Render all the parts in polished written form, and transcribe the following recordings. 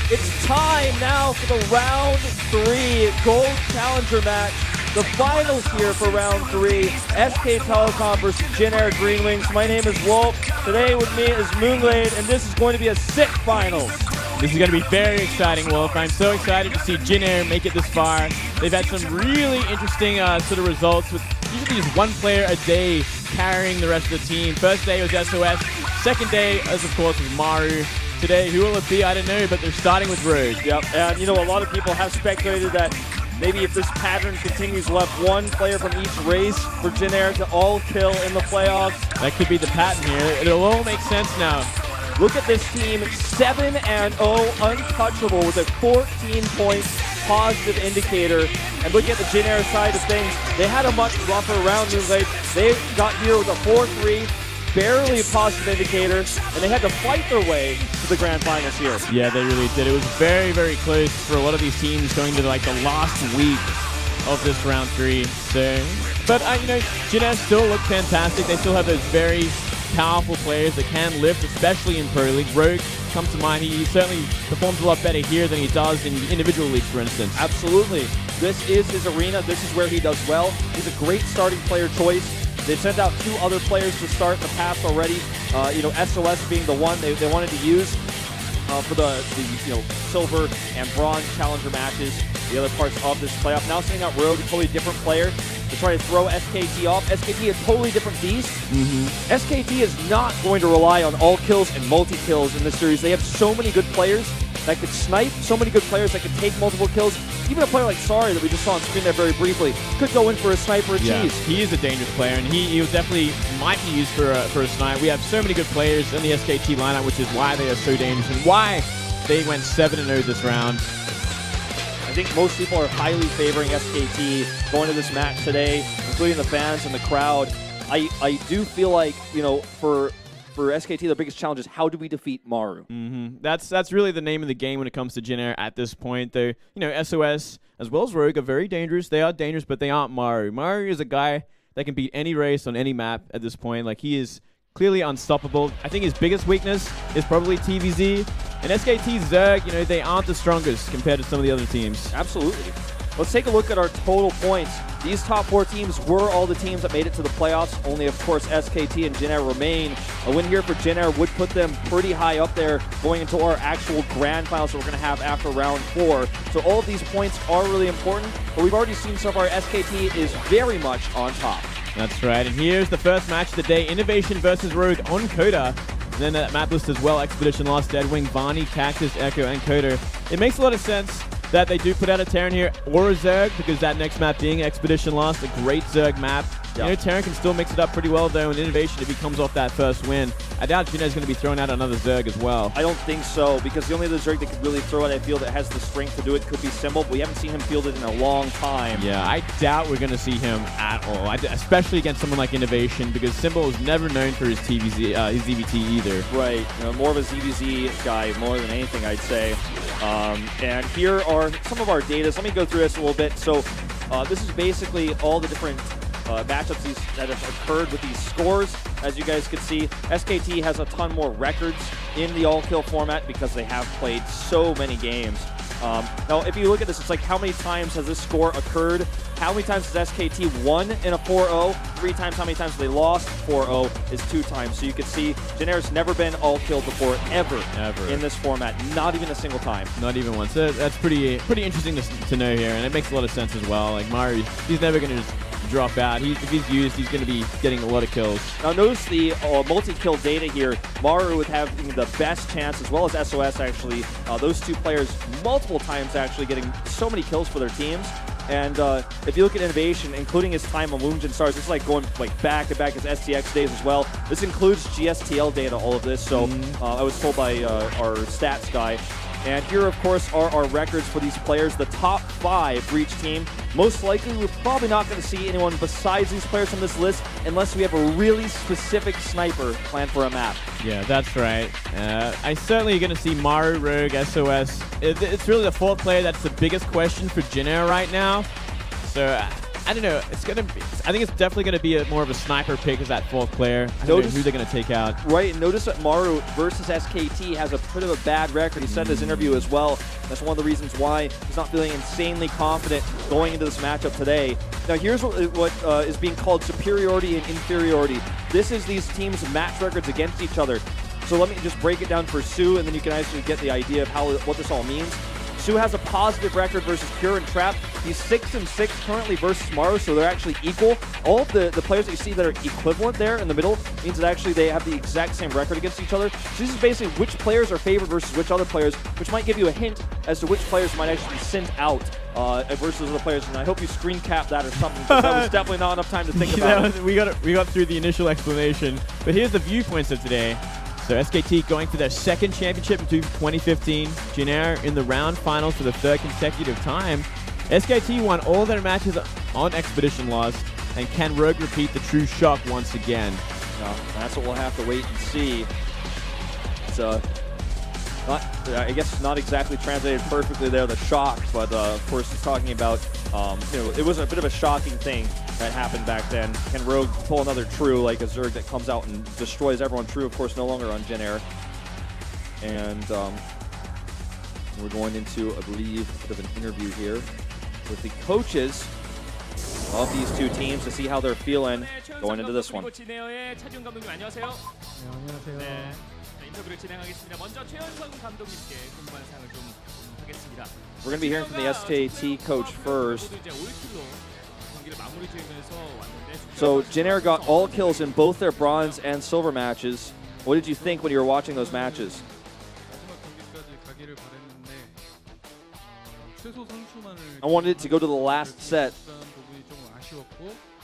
It's time now for the round 3 Gold Challenger match. The finals here for round 3, SK Telecom versus Jin Air Green Wings. My name is Wolf. Today with me is Moonglade, and this is going to be a sick finals. This is going to be very exciting, Wolf. I'm so excited to see Jin Air make it this far. They've had some really interesting sort of results with usually just one player a day carrying the rest of the team. First day was SOS. Second day, as of course, was Maru. Today, who will it be? I don't know, but they're starting with Rogue. Yep, and you know, a lot of people have speculated that maybe if this pattern continues, we'll have one player from each race for Jin Air to all kill in the playoffs. That could be the pattern here. It'll all make sense now. Look at this team, 7-0, untouchable with a 14-point positive indicator. And looking at the Jin Air side of things, they had a much rougher round. They got here with a 4-3, barely a positive indicator, and they had to fight their way to the grand finals here. Yeah, they really did. It was very, very close for a lot of these teams going to like the last week of this round 3. So, but you know, Jin Air still look fantastic. They still have those very powerful players that can lift, especially in Pro League. Rogue comes to mind. He certainly performs a lot better here than he does in individual leagues, for instance. Absolutely. This is his arena. This is where he does well. He's a great starting player choice. They sent out 2 other players to start in the past already. You know, SOS being the one they wanted to use for the silver and bronze challenger matches, the other parts of this playoff. Now sending out Rogue, a totally different player, to try to throw SKT off. SKT is a totally different beast. SKT is not going to rely on all kills and multi-kills in this series. They have so many good players that could snipe, so many good players that could take multiple kills. Even a player like Sari that we just saw on screen there very briefly could go in for a sniper and cheese. He is a dangerous player, and he definitely might be used for a snipe. We have so many good players in the SKT lineup, which is why they are so dangerous and why they went 7-0 this round. I think most people are highly favoring SKT going to this match today, including the fans and the crowd. I do feel like, you know, for SKT, the biggest challenge is how do we defeat Maru? That's really the name of the game when it comes to Jin Air at this point. Though, you know, SOS as well as Rogue are very dangerous. They are dangerous, but they aren't Maru. Maru is a guy that can beat any race on any map at this point. Like, he is clearly unstoppable. I think his biggest weakness is probably TVZ. And SKT Zerg, you know, they aren't the strongest compared to some of the other teams. Absolutely. Let's take a look at our total points. These top 4 teams were all the teams that made it to the playoffs. Only, of course, SKT and Jin Air remain. A win here for Jin Air would put them pretty high up there going into our actual grand finals that we're going to have after round 4. So all of these points are really important, but we've already seen so far SKT is very much on top. That's right, and here's the first match of the day, INnoVation versus Rogue on Coda. And then that map list as well, Expedition Lost, Deadwing, Varney, Cactus, Echo, and Coda. It makes a lot of sense that they do put out a Terran here or a Zerg, because that next map being Expedition Lost, a great Zerg map. Yep. You know, Terran can still mix it up pretty well, though, in INnoVation if he comes off that first win. I doubt Jin Air's going to be throwing out another Zerg as well. I don't think so, because the only other Zerg that could really throw it, I feel, that has the strength to do it could be Symbol, but we haven't seen him fielded in a long time. Yeah, I doubt we're going to see him at all, especially against someone like INnoVation, because Symbol is never known for his TVZ, his ZVT either. Right, you know, more of a ZVZ guy, more than anything, I'd say. And here are some of our data. So let me go through this a little bit. So this is basically all the different matchups that have occurred with these scores. As you guys can see, SKT has a ton more records in the all-kill format because they have played so many games. Now, if you look at this, it's like how many times has this score occurred? How many times has SKT won in a 4-0? 3 times. How many times they lost 4-0 is 2 times. So you can see Jin Air's never been all-killed before, ever in this format. Not even a single time. Not even once. That's pretty interesting to know here, and it makes a lot of sense as well. Like, Maru, he's never going to just drop out. If he's used, he's going to be getting a lot of kills. Now notice the multi-kill data here. Maru would have the best chance, as well as SOS actually. Those 2 players multiple times actually getting so many kills for their teams. And if you look at INnoVation, including his time on Wounds and Stars, it's like going like back to back his STX days as well. This includes GSTL data, all of this. So I was told by our stats guy. And here, of course, are our records for these players, the top 5 for each team. Most likely, we're probably not going to see anyone besides these players on this list unless we have a really specific sniper planned for a map. Yeah, that's right. I certainly going to see Maru, Rogue, SOS. It's really the 4th player that's the biggest question for Jin Air right now. So I don't know. It's gonna be. I think it's definitely gonna be more of a sniper pick as that fourth player. I don't know who they're gonna take out. Right, and notice that Maru versus SKT has a bit of a bad record. He said in his interview as well. That's one of the reasons why he's not feeling insanely confident going into this matchup today. Now, here's what is being called superiority and inferiority. This is these teams' match records against each other. So let me just break it down for Sue, and then you can actually get the idea of what this all means. Sue has a positive record versus Pure and Trap. He's 6-6 currently versus Maru, so they're actually equal. All of the players that you see that are equivalent there in the middle means that actually they have the exact same record against each other. So this is basically which players are favored versus which other players, which might give you a hint as to which players might actually be sent out versus other players. And I hope you screen cap that or something, because that was definitely not enough time to think about it. We got through the initial explanation, but here's the viewpoints of today. So SKT going for their second championship in 2015. Jin in the round finals for the third consecutive time. SKT won all their matches on Expedition loss, and can Rogue repeat the true shock once again? That's what we'll have to wait and see. It's I guess not exactly translated perfectly there, the shock, but of course he's talking about it was a bit of a shocking thing that happened back then. Can Rogue pull another true like a Zerg that comes out and destroys everyone? True, of course, no longer on Jin. And we're going into, I believe, a bit of an interview here with the coaches of these two teams to see how they're feeling going into this one. We're going to be hearing from the SKT coach first. So Jin got all kills in both their bronze and silver matches. What did you think when you were watching those matches? I wanted it to go to the last set,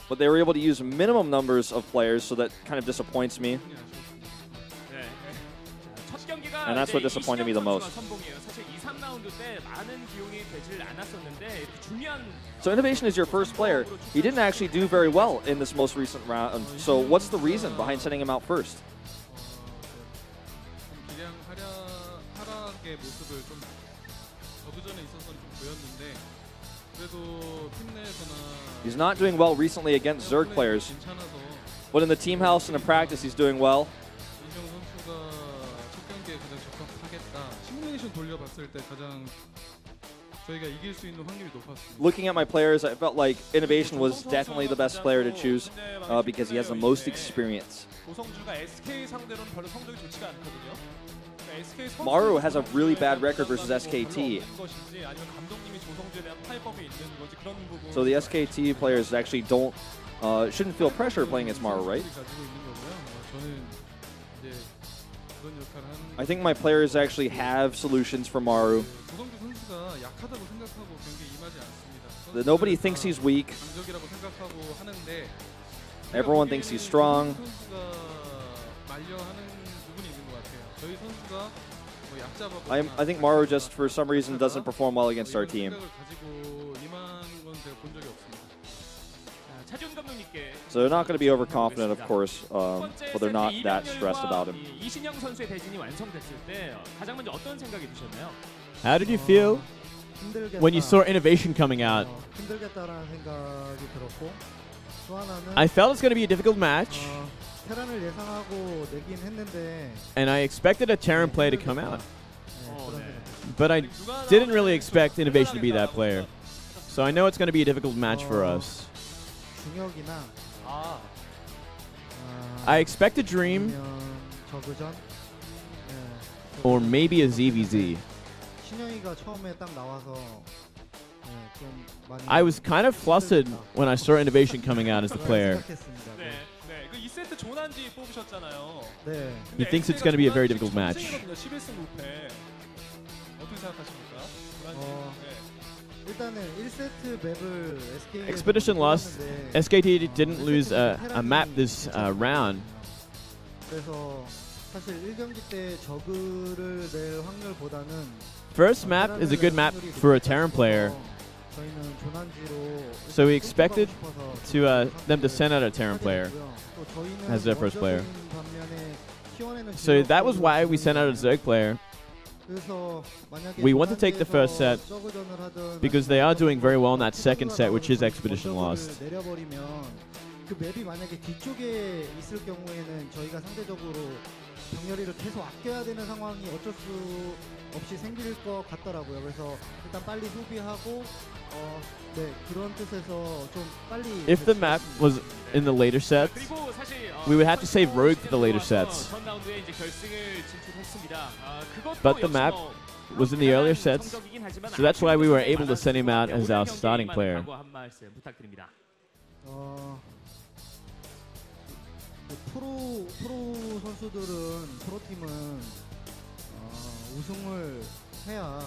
but they were able to use minimum numbers of players, so that kind of disappoints me. And that's what disappointed me the most. So INnoVation is your first player. He didn't actually do very well in this most recent round. So what's the reason behind sending him out first? He's not doing well recently against Zerg players, but in the team house and in practice he's doing well. Looking at my players, I felt like INnoVation was definitely the best player to choose because he has the most experience. Maru has a really bad record versus SKT. So the SKT players actually shouldn't feel pressure playing against Maru, right? I think my players actually have solutions for Maru. Nobody thinks he's weak. Everyone thinks he's strong. I think Maru just, for some reason, doesn't perform well against our team. So they're not going to be overconfident, of course, but they're not that stressed about him. How did you feel when you saw INnoVation coming out? I felt it's going to be a difficult match, and I expected a Terran player to come out. But I didn't really expect INnoVation to be that player. So I know it's going to be a difficult match for us. I expect a Dream, or maybe a ZVZ. I was kind of flustered when I saw INnoVation coming out as the player. He thinks it's going to be a very difficult match. Expedition lost. SKT didn't lose a map this round. First map is a good map for a Terran player, so we expected them to send out a Terran player as their first player. So that was why we sent out a Zerg player. We want to take the first set because they are doing very well in that second set, which is Expedition Lost. 그 맵이 만약에 뒤쪽에 있을 경우에는 저희가 상대적으로 병렬이를 계속 아껴야 되는 상황이 어쩔 수 없이 생길 것 같더라고요. 그래서 일단 빨리 소비하고 네, 그런 뜻에서 좀 빨리 If the map was in the later sets, we would have to save Rogue for the later sets. But the map was in the earlier sets, so that's why we were able to send him out as our starting player. 프로 선수들은 프로팀은 우승을 해야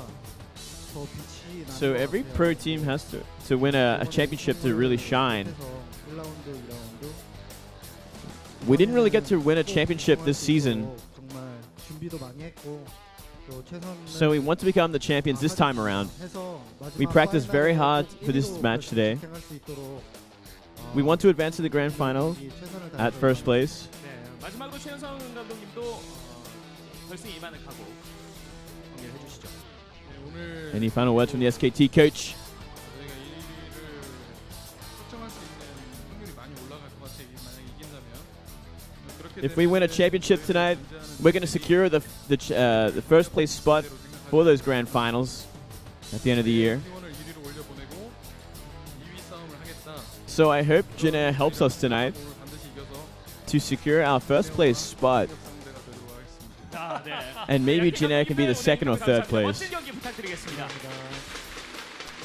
더 빛이 나는 So every pro team has to win a championship to really shine. 1라운드, 2라운드 We didn't really get to win a championship this season, 정말 준비도 많이 했고 또 최선을 so we want to become the champions this time around. 해서 We practiced very hard for this match today. 할 수 있도록 We want to advance to the grand final at first place. 마지막으로 최현성 감독님도 결승에 임하는 각오 공개해 주시죠. Any final words from the SKT coach? 저희가 1위를 확정할 수 있는 확률이 많이 올라갈 것 같아요. 만약에 이긴다면. If we win a championship tonight, we're going to secure the first place spot for those grand finals at the end of the year. T1을 1위로 올려보내고 2위 싸움을 하겠다. So I hope Jin helps us tonight 반드시 이겨서 to secure our first place spot, 상대가 되도록 하겠습니다. and maybe Jin can be the second or third place.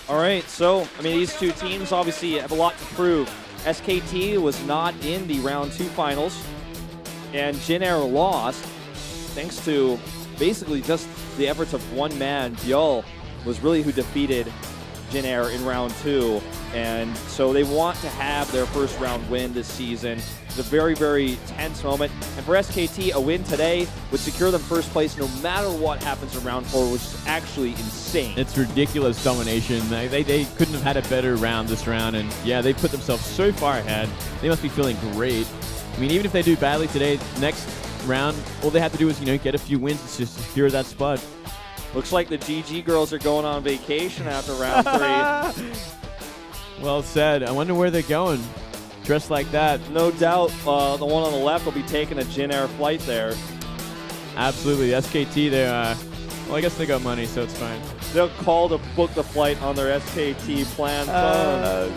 All right, so, I mean, these two teams obviously have a lot to prove. SKT was not in the round 2 finals, and Jin Air lost thanks to basically just the efforts of one man. Byul was really who defeated Jin Air in round 2, and so they want to have their first round win this season. It's a very, very tense moment, and for SKT, a win today would secure them first place no matter what happens in round 4, which is actually insane. It's ridiculous domination. They couldn't have had a better round this round, and yeah, they put themselves so far ahead. They must be feeling great. I mean, even if they do badly today, next round, all they have to do is, get a few wins to secure that spot. Looks like the GG girls are going on vacation after round 3. Well said. I wonder where they're going. Dressed like that. No doubt the one on the left will be taking a Jin Air flight there. Absolutely. SKT, they're, well, I guess they got money, so it's fine. They'll call to book the flight on their SKT plan phone.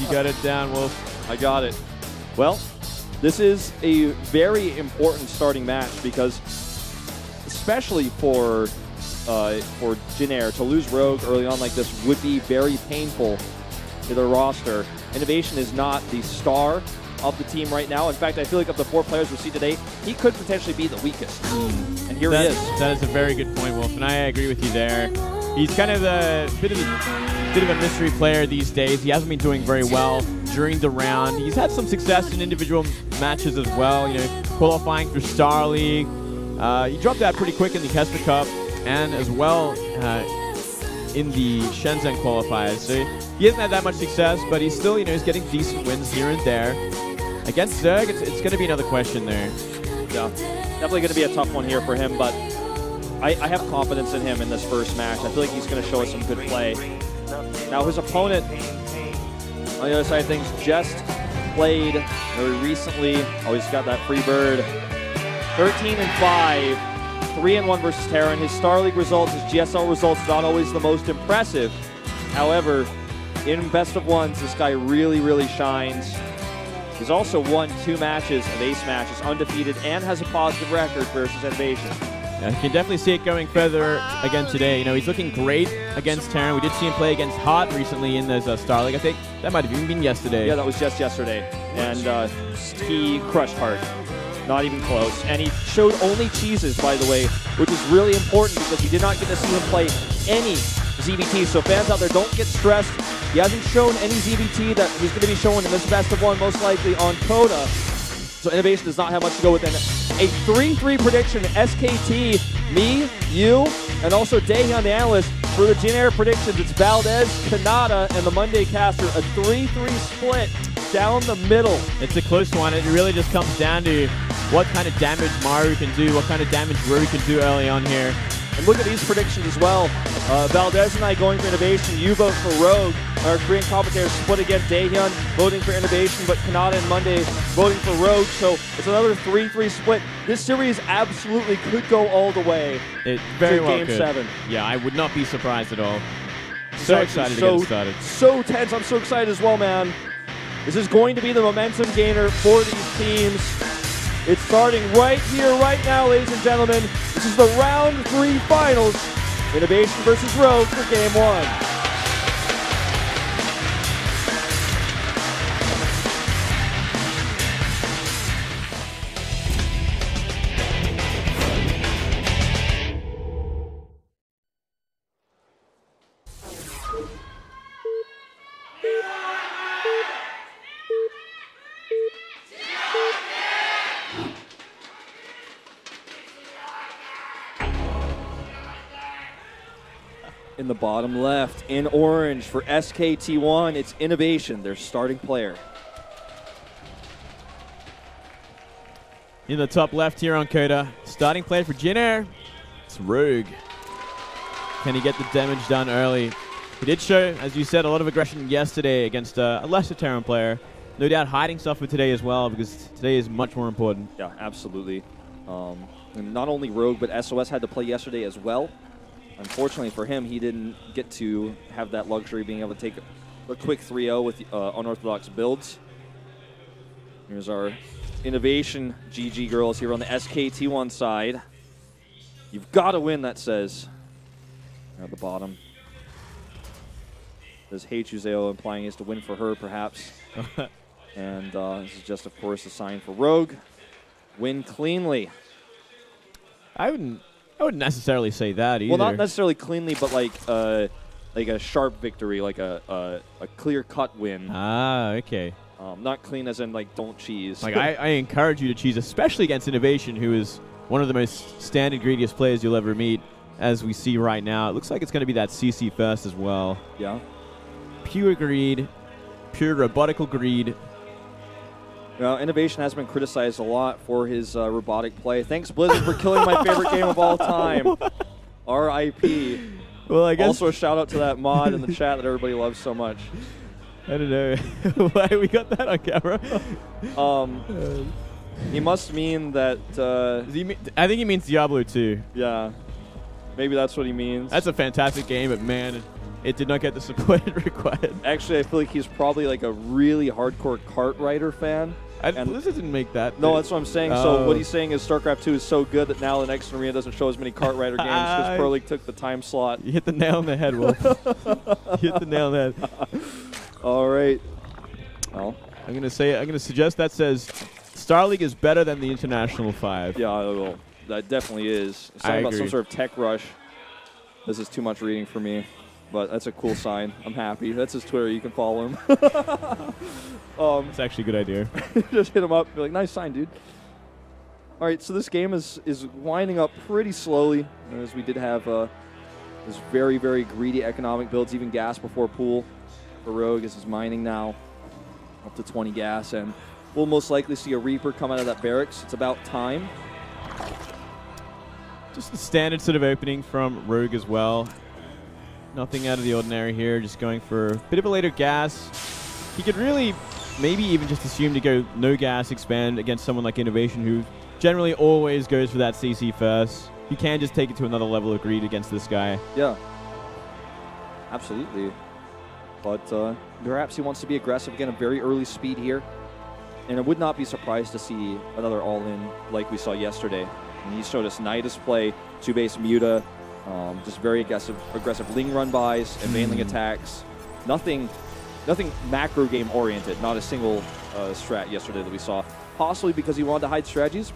You got it down, Wolf. I got it. Well, this is a very important starting match because, especially for Jin Air, to lose Rogue early on like this would be very painful to their roster. INnoVation is not the star of the team right now. In fact, I feel like of the 4 players we see today, he could potentially be the weakest. And here he is. That is a very good point, Wolf, and I agree with you there. He's kind of a bit of a mystery player these days. He hasn't been doing very well during the round. He's had some success in individual matches as well, qualifying for Star League. He dropped out pretty quick in the Kesper Cup and as well in the Shenzhen qualifiers. So he hasn't had that much success, but he's still, he's getting decent wins here and there. Against Zerg, it's going to be another question there. Yeah, definitely going to be a tough one here for him, but I have confidence in him in this first match. I feel like he's going to show us some good play. Now his opponent on the other side of things just played very recently. Oh, he's got that free bird. 13-5. 3-1 versus Terran. His Star League results, his GSL results, not always the most impressive. However, in best of ones, this guy really, really shines. He's also won 2 matches of ace matches, undefeated, and has a positive record versus INnoVation. Yeah, you can definitely see it going further again today. He's looking great against Terran. We did see him play against Hot recently in the Star League. I think that might have even been yesterday. Yeah, that was just yesterday. And he crushed Hart. Not even close. And he showed only cheeses, by the way, which is really important because we did not get to see him play any ZVT. So fans out there, don't get stressed. He hasn't shown any ZVT that he's going to be showing in this best of one, most likely on Coda. So INnoVation does not have much to go with. And a 3-3 prediction, SKT, me, you, and also Daehyun, the analyst, for the Jin Air predictions. It's Valdez, Kanata, and the Monday caster. A 3-3 split down the middle. It's a close one. It really just comes down to what kind of damage Maru can do, what kind of damage Rory can do early on here. And look at these predictions as well. Valdez and I going for INnoVation. You vote for Rogue. Our Korean commentators split again. Daehyun voting for INnoVation, but Kanata and Monday voting for Rogue. So it's another 3-3 split. This series absolutely could go all the way It very to well Game could. 7. Yeah, I would not be surprised at all. So excited to get it started. So tense. I'm so excited as well, man. This is going to be the momentum gainer for these teams. It's starting right here, right now, ladies and gentlemen. This is the round 3 finals. INnoVation versus Rogue for Game 1. In the bottom left, in orange for SKT1, it's INnoVation, their starting player. In the top left here on Coda, starting player for Jin Air, it's Rogue. Can he get the damage done early? He did show, as you said, a lot of aggression yesterday against a lesser Terran player. No doubt hiding stuff for today as well, because today is much more important. Yeah, absolutely. And not only Rogue, but SOS had to play yesterday as well. Unfortunately for him, he didn't get to have that luxury being able to take a quick 3-0 with unorthodox builds. Here's our INnoVation GG girls here on the SKT1 side. You've got to win, that says. At the bottom. Says Hey Chuzeo, implying is to win for her, perhaps. And this is just, of course, a sign for Rogue. Win cleanly. I wouldn't necessarily say that either. Well, not necessarily cleanly, but like a sharp victory, like a clear-cut win. Ah, okay. Not clean as in, like, don't cheese. Like, I encourage you to cheese, especially against INnoVation, who is one of the most standard greediest players you'll ever meet, as we see right now. It looks like it's going to be that CC first as well. Yeah. Pure greed. Pure robotical greed. Well, INnoVation has been criticized a lot for his robotic play. Thanks, Blizzard, for killing my favorite game of all time. R.I.P. Well, I guess Also, a shout-out to that mod in the chat that everybody loves so much. I don't know why we got that on camera. He must mean that... I think he means Diablo 2. Yeah. Maybe that's what he means. That's a fantastic game, but man, it did not get the support it required. Actually, I feel like he's probably like a really hardcore kart rider fan. Blizzard didn't make that. No, that's what I'm saying. So what he's saying is StarCraft 2 is so good that now the next arena doesn't show as many kart rider games because Pro League took the time slot. You hit the nail on the head, Wolf. You hit the nail on the head. All right. Well, I'm gonna suggest that says Star League is better than the International 5. yeah, well, that definitely is. I Something about agree. some sort of tech rush. This is too much reading for me, but that's a cool sign. I'm happy. That's his Twitter. You can follow him. It's actually a good idea. Just hit him up. Be like, nice sign, dude. All right, so this game is winding up pretty slowly, as we did have this very, very greedy economic builds, even gas before pool for Rogue as he's mining now up to 20 gas, and we'll most likely see a Reaper come out of that barracks. It's about time. Just the standard sort of opening from Rogue as well. Nothing out of the ordinary here, just going for a bit of a later gas. He could really maybe even just assume to go no gas expand against someone like INnoVation, who generally always goes for that CC first. You can just take it to another level of greed against this guy. Yeah, absolutely. But perhaps he wants to be aggressive, again, a very early speed here. And I would not be surprised to see another all-in like we saw yesterday. And he showed us Nidus play, two-base Muta, just very aggressive Ling run buys and mainling attacks. Nothing macro game oriented, not a single strat yesterday that we saw. Possibly because he wanted to hide strategies.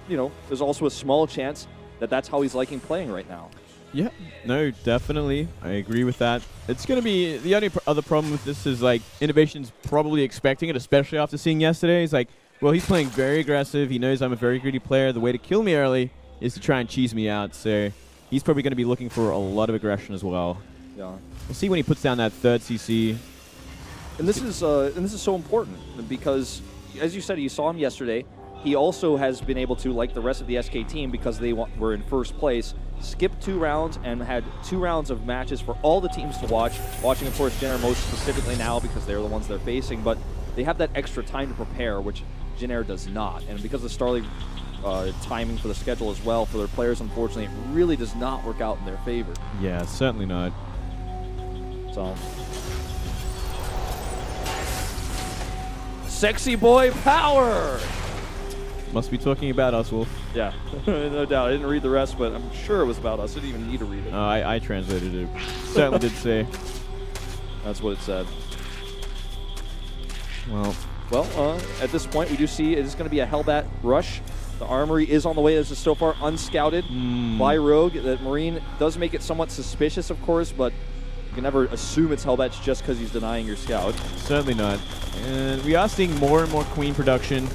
You know, there's also a small chance that that's how he's liking playing right now. Yeah, no, definitely. I agree with that. It's going to be, the only other problem with this is, like, INnoVation's probably expecting it, especially after seeing yesterday. He's like, well, he's playing very aggressive. He knows I'm a very greedy player. The way to kill me early is to try and cheese me out. So he's probably going to be looking for a lot of aggression as well. Yeah. We'll see when he puts down that third CC. And this is so important because, as you said, you saw him yesterday. he also has been able to, like the rest of the SK team, because they were in first place, skip 2 rounds and had 2 rounds of matches for all the teams to watch. Watching, of course, Jin Air most specifically now because they're the ones they're facing, but they have that extra time to prepare, which Jin Air does not. And because of Starleague timing for the schedule as well for their players, unfortunately, it really does not work out in their favor. Yeah, certainly not. So, sexy boy power! Must be talking about us, Wolf. Yeah, no doubt. I didn't read the rest, but I'm sure it was about us. I didn't even need to read it. I translated it. Certainly did say. That's what it said. Well, at this point, we do see it is going to be a Hellbat rush. The armory is on the way. This is so far unscouted by Rogue. That Marine does make it somewhat suspicious, of course, but you can never assume it's Hellbats just because he's denying your scout. Certainly not. And we are seeing more and more Queen production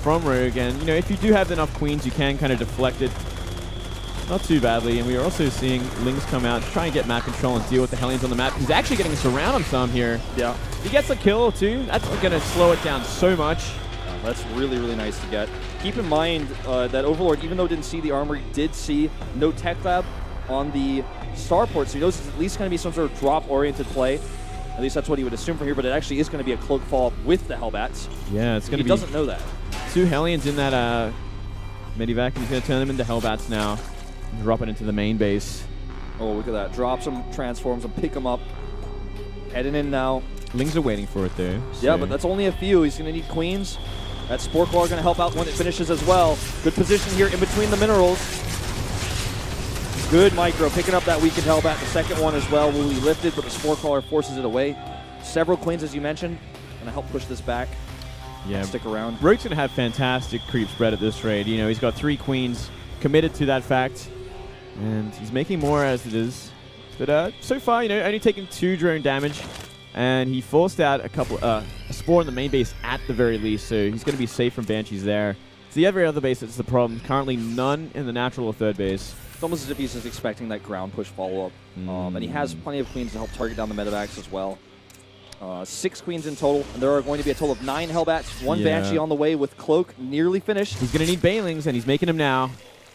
from Rogue, and you know, if you do have enough Queens, you can kind of deflect it not too badly. And we are also seeing Lings come out to try and get map control and deal with the Hellions on the map. He's actually getting us around on some here. Yeah. He gets a kill too. That's going to slow it down so much. That's really, really nice to get. Keep in mind that Overlord, even though didn't see the armory, did see no tech lab on the starport, so he knows it's at least going to be some sort of drop-oriented play. At least that's what he would assume from here, but it actually is going to be a cloak follow-up with the Hellbats. Yeah, it's going to be... He doesn't know that. 2 Hellions in that Medivac, and he's going to turn them into Hellbats now. Drop it into the main base. Oh, look at that. Drops them, transforms them, pick them up. Heading in now. Lings are waiting for it though. So. Yeah, but that's only a few. He's going to need Queens. That Spore Claw are going to help out when it finishes as well. Good position here in between the minerals. Good micro, picking up that weakened Hellbat. The second one as well will be lifted, but the Spore Crawler forces it away. Several Queens, as you mentioned, going to help push this back. Yeah, stick around. Rogue's going to have fantastic creep spread at this rate. You know, he's got 3 Queens committed to that fact, and he's making more as it is. But so far, you know, only taking 2 drone damage, and he forced out a couple, a Spore in the main base at the very least, so he's going to be safe from Banshees there. It's the every other base that's the problem. Currently none in the natural or third base. It's almost as if he's just expecting that ground push follow-up. And he has plenty of Queens to help target down the medevacs as well. 6 Queens in total, and there are going to be a total of 9 Hellbats, 1 Banshee on the way with Cloak nearly finished. He's going to need Banelings, and he's making them now.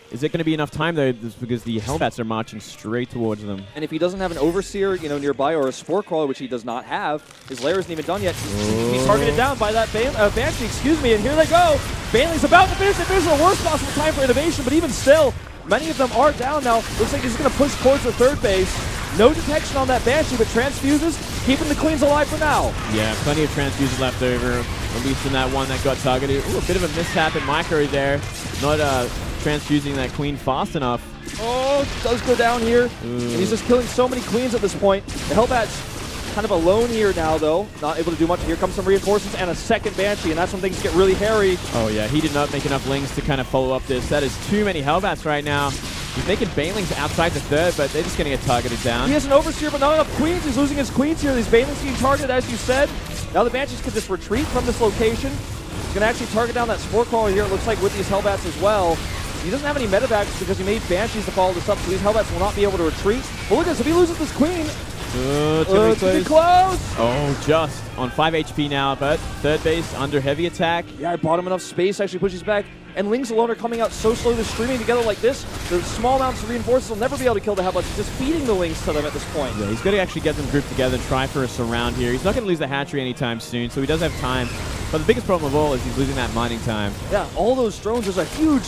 Is it going to be enough time, though, because the Hellbats are marching straight towards them? And if he doesn't have an Overseer, you know, nearby, or a Spore Crawler, which he does not have, his lair isn't even done yet. He's targeted down by that Banshee, excuse me, and here they go. Baneling's about to finish it. This is the worst possible time for INnoVation, but even still, many of them are down now. Looks like he's going to push towards the third base. No detection on that Banshee, but transfuses, keeping the Queens alive for now. Yeah, plenty of transfuses left over, at least in that one that got targeted. Ooh, a bit of a mishap in micro there. Not transfusing that Queen fast enough. Oh, does go down here. And he's just killing so many Queens at this point. The Hellbat's kind of alone here now, though. Not able to do much. Here comes some reinforcements and a second Banshee, and that's when things get really hairy. Oh, yeah, he did not make enough Lings to kind of follow up this. That is too many Hellbats right now. He's making Banelings outside the third, but they're just going to get targeted down. He has an Overseer, but not enough Queens. He's losing his Queens here. These Banelings being targeted, as you said. Now the Banshees can just retreat from this location. He's going to actually target down that Spore Crawler here, it looks like, with these Hellbats as well. He doesn't have any medevacs because he made Banshees to follow this up, so these Hellbats will not be able to retreat. But look at this, if he loses this Queen, it's close. Oh, just on 5 HP now, but third base under heavy attack. Yeah, I bought him enough space, actually pushes back. And Lings alone are coming out so slow, they're streaming together like this. The small amounts of reinforcements will never be able to kill the Hellbats. He's just feeding the Lings to them at this point. Yeah, he's going to actually get them grouped together and try for a surround here. He's not going to lose the hatchery anytime soon, so he does have time. But the biggest problem of all is he's losing that mining time. Yeah, all those drones, there's a huge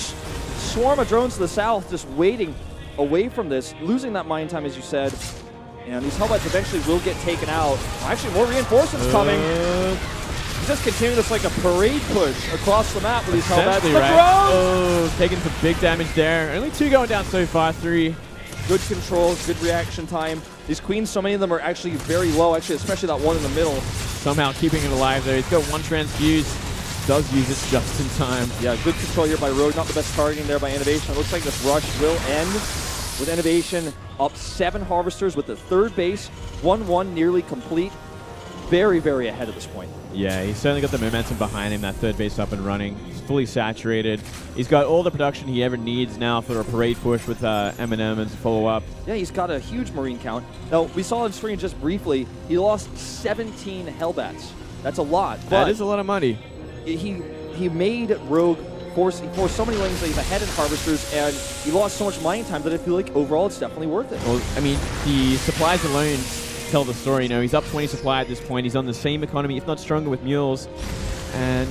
swarm of drones to the south just waiting away from this, losing that mining time, as you said. And these Hellbats eventually will get taken out. Actually, more reinforcements coming. He's just continuing this like a parade push across the map with these Hellbats. The right. drones! Oh, taking some big damage there. Only 2 going down so far, 3. Good control, good reaction time. These Queens, so many of them are actually very low, actually, especially that one in the middle. Somehow keeping it alive there. He's got 1 transfuse. Does use it just in time. Yeah, good control here by Rogue. Not the best targeting there by INnoVation. It looks like this rush will end with INnoVation up 7 Harvesters with the third base. 1-1 nearly complete. Very, very ahead at this point. Yeah, he's certainly got the momentum behind him. That third base up and running. He's fully saturated. He's got all the production he ever needs now for a parade push with M&M and follow up. Yeah, he's got a huge Marine count. Now, we saw on screen just briefly, he lost 17 Hellbats. That's a lot. That is a lot of money. He made Rogue forced so many lanes that he's ahead in Harvesters, and he lost so much mining time that I feel like overall it's definitely worth it. Well, I mean, the supplies alone tell the story. You know, he's up 20 supply at this point. He's on the same economy, if not stronger, with mules. And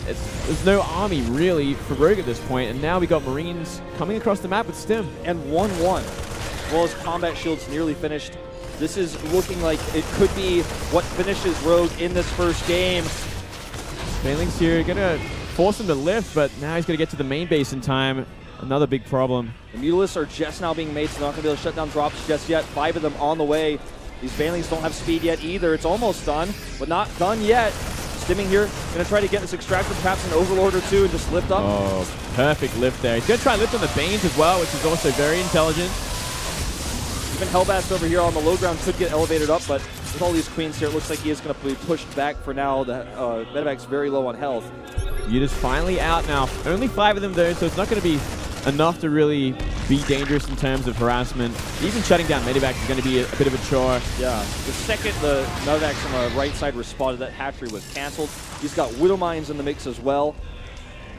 there's no army, really, for Rogue at this point. And now we got Marines coming across the map with Stim. And 1-1. As well as combat shields nearly finished. This is looking like it could be what finishes Rogue in this first game. Bailing's here, gonna force him to lift, but now he's gonna get to the main base in time. Another big problem. The Mutalisks are just now being made, so they're not gonna be able to shut down drops just yet. 5 of them on the way. These Banelings don't have speed yet either. It's almost done, but not done yet. Stimming here, gonna try to get this extractor, perhaps an Overlord or two, and just lift up. Oh, perfect lift there. He's gonna try and lift on the Banes as well, which is also very intelligent. Even Hellbast over here on the low ground could get elevated up, but with all these queens here, it looks like he is gonna be pushed back for now. The Medevac's very low on health. Yuta's finally out now. Only 5 of them though, so it's not gonna be enough to really be dangerous in terms of harassment. Even shutting down Medivac is going to be a bit of a chore. Yeah. The second the Medivacs on the right side responded, that hatchery was canceled. He's got Widow Mines in the mix as well.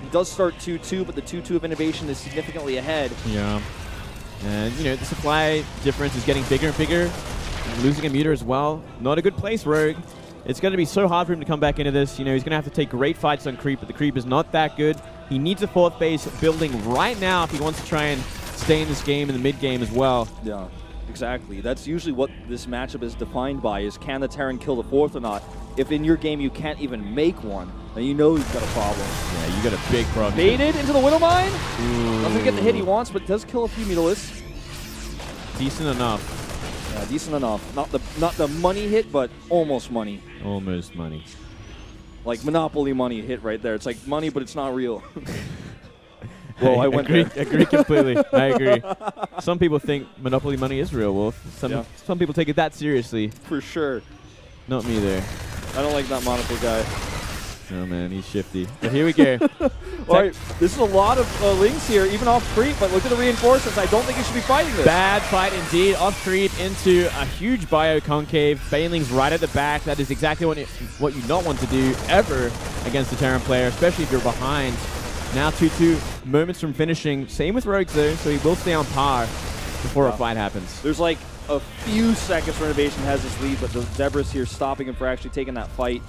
He does start 2-2, but the 2-2 of INnoVation is significantly ahead. Yeah. And, you know, the supply difference is getting bigger and bigger. Losing a meter as well. Not a good place, Rogue. It's going to be so hard for him to come back into this. You know, he's going to have to take great fights on creep, but the creep is not that good. He needs a 4th base building right now if he wants to try and stay in this game in the mid game as well. Yeah, exactly. That's usually what this matchup is defined by, is can the Terran kill the 4th or not. If in your game you can't even make one, then you know you've got a problem. Yeah, you got a big problem. Baited into the Widow Mine. Ooh. Doesn't get the hit he wants, but does kill a few Mutalisks. Decent enough. Yeah, decent enough. Not the money hit, but almost money. Almost money. Like Monopoly money hit right there. It's like money, but it's not real. Well, I went agree, there. agree completely. I agree. Some people think Monopoly money is real, Wolf. Some people take it that seriously. For sure. Not me there. I don't like that Monopoly guy. Oh man, he's shifty. But here we go. All right, this is a lot of links here, even off creep, but look at the reinforcements. I don't think you should be fighting this. Bad fight indeed. Off creep into a huge bio concave. Bailing's right at the back. That is exactly what you not want to do ever against a Terran player, especially if you're behind. Now 2-2, moments from finishing. Same with Rogues though, so he will stay on par before a fight happens. There's like a few seconds where INnoVation has this lead, but the Zebras here stopping him for actually taking that fight.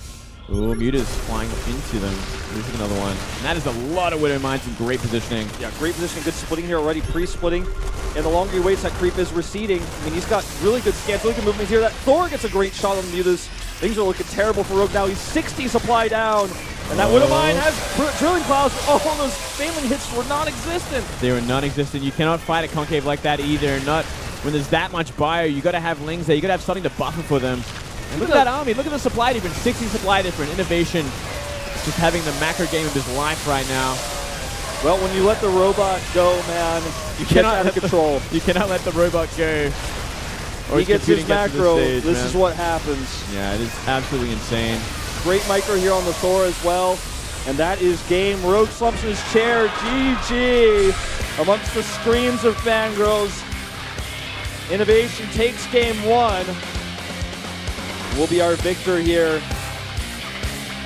Ooh, Muta's flying into them. There's another one. And that is a lot of Widow Mines and great positioning. Yeah, great positioning, good splitting here already, pre-splitting. And the longer he waits, that creep is receding. I mean, he's got really good scans, really good movements here. That Thor gets a great shot on the Mutas. Things are looking terrible for Rogue now. He's 60 supply down. And that Widow Mine has drilling clouds. Oh, those failing hits were non-existent. They were non-existent. You cannot fight a concave like that either. Not when there's that much bio. You got to have lings there. You got to have something to buffer for them. And look at that army. Look at the supply difference. 60 supply difference. INnoVation just having the macro game of his life right now. Well, when you let the robot go, man, you get out of control. You cannot let the robot go. Or he gets his macro. Stage, this is what happens. Yeah, it is absolutely insane. Great micro here on the Thor as well. And that is game. Rogue slumps in his chair. GG. Amongst the screams of fangirls, INnoVation takes game 1. Will be our victor here.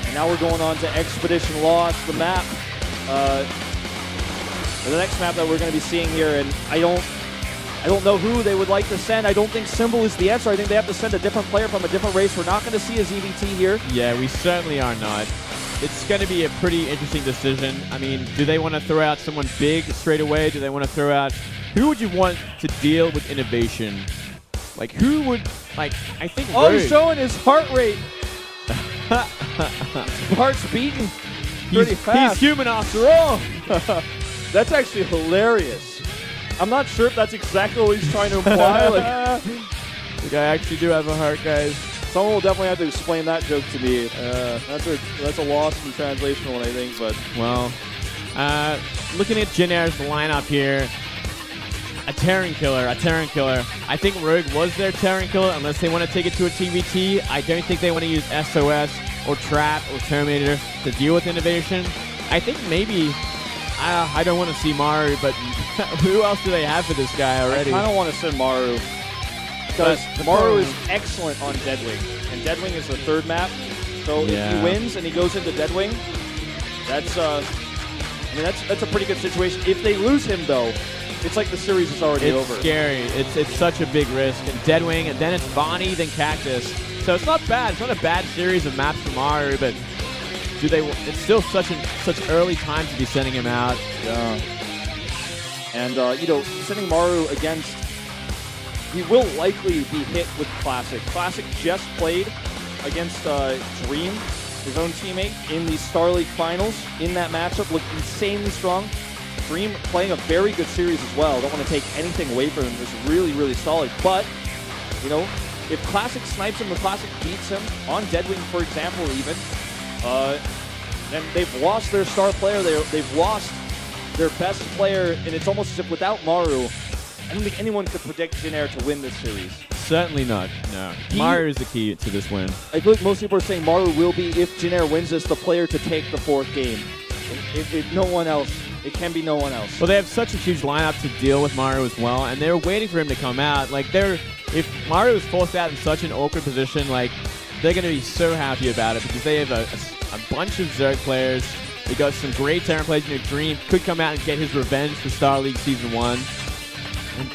And now we're going on to Expedition Lost, the map. The next map that we're going to be seeing here, and I don't know who they would like to send. I don't think Symbol is the answer. I think they have to send a different player from a different race. We're not going to see a ZVT here. Yeah, we certainly are not. It's going to be a pretty interesting decision. I mean, do they want to throw out someone big straight away? Do they want to throw out... Who would you want to deal with INnoVation? Like, who would... Like, I think Oh, Rogue. he's showing his heart rate. Heart's beating pretty fast. He's human after all. That's actually hilarious. I'm not sure if that's exactly what he's trying to imply. Like, Like, I actually do have a heart, guys. someone will definitely have to explain that joke to me. That's a loss in translation one, I think. But Well, looking at Jin Air's lineup here, a Terran killer. I think Rogue was their Terran killer, unless they want to take it to a TVT. I don't think they want to use SOS or Trap or Terminator to deal with INnoVation. I think maybe, I don't want to see Maru, but who else do they have for this guy already? I don't want to send Maru. Because Maru is excellent on Deadwing. And Deadwing is the 3rd map. So if he wins and he goes into Deadwing, that's I mean, that's a pretty good situation. If they lose him, though, it's like the series is already over. It's scary. It's such a big risk. And Deadwing, and then it's Bonnie, then Cactus. So it's not bad. It's not a bad series of maps for Maru, but it's still such early time to be sending him out. Yeah. And, you know, sending Maru against, he will likely be hit with Classic. Classic just played against Dream, his own teammate, in the Star League Finals. In that matchup, looked insanely strong. Dream playing a very good series as well. Don't want to take anything away from him. Was really, really solid. But, you know, if Classic snipes him, if Classic beats him, on Deadwing, for example, even, then they've lost their star player. They've lost their best player, and it's almost as if without Maru, I don't think anyone could predict Jin Air to win this series. Certainly not, no. Maru is the key to this win. I feel like most people are saying Maru will be, if Jin Air wins this, the player to take the 4th game. If no one else, it can be no one else. Well, they have such a huge lineup to deal with Maru as well, and they're waiting for him to come out. Like, if Maru is forced out in such an awkward position, like, they're going to be so happy about it because they have a bunch of Zerg players. They got some great Terran players. You know, Dream could come out and get his revenge for Star League Season 1. And